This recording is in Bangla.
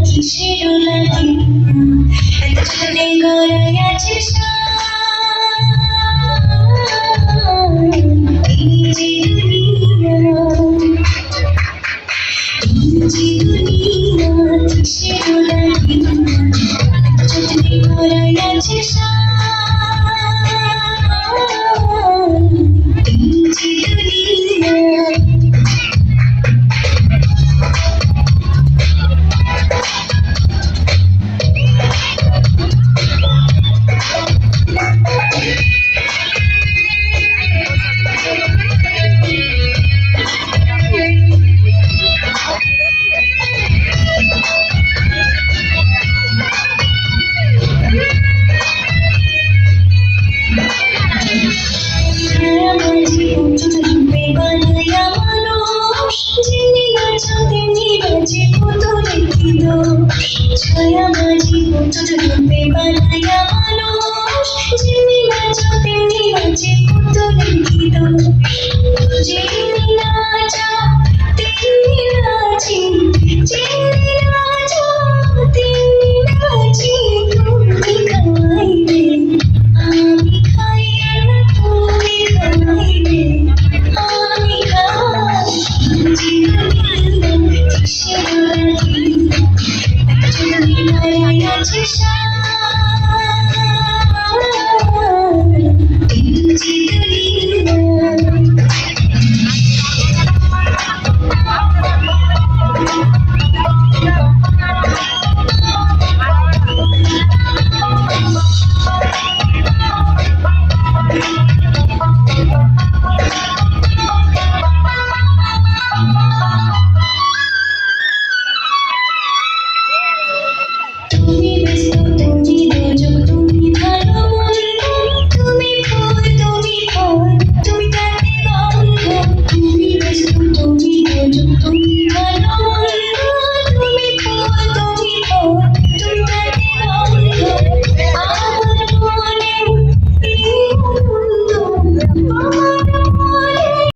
কিসের লাগে এত চলে গড়াই আছে এই যে দুনিয়া কিসের লাগে এত চলে গড়াই আছে এই যে দুনিয়া ছায়া মাঝি কত রূপে বানায়া মানুষ যেমনি নাচো তেমনি নাচে কত লিখিত